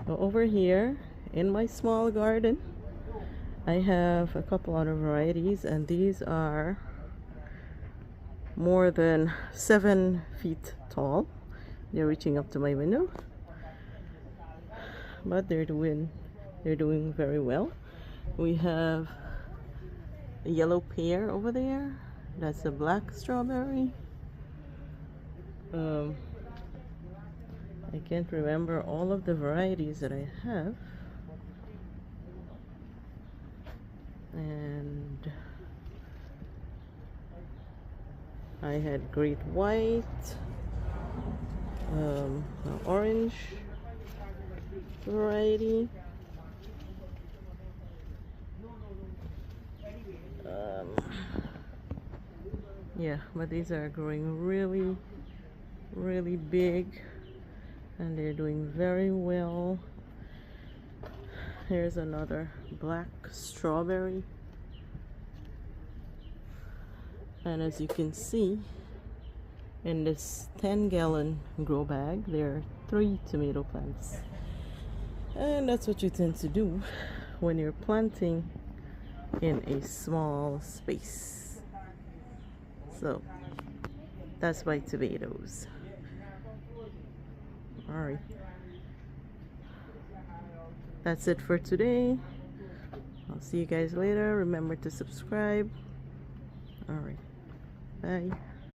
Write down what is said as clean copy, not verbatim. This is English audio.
Over here in my small garden, I have a couple other varieties, and these are more than 7 feet tall. They're reaching up to my window, but they're doing very well. We have a yellow pear over there. That's a black strawberry. I can't remember all of the varieties that I have. And I had great white, orange variety, yeah, but these are growing really big, and they're doing very well. Here's another black strawberry, and as you can see, in this 10-gallon grow bag there are 3 tomato plants. And that's what you tend to do when you're planting in a small space. So that's my tomatoes. Alright, that's it for today. I'll see you guys later. Remember to subscribe. Alright, bye.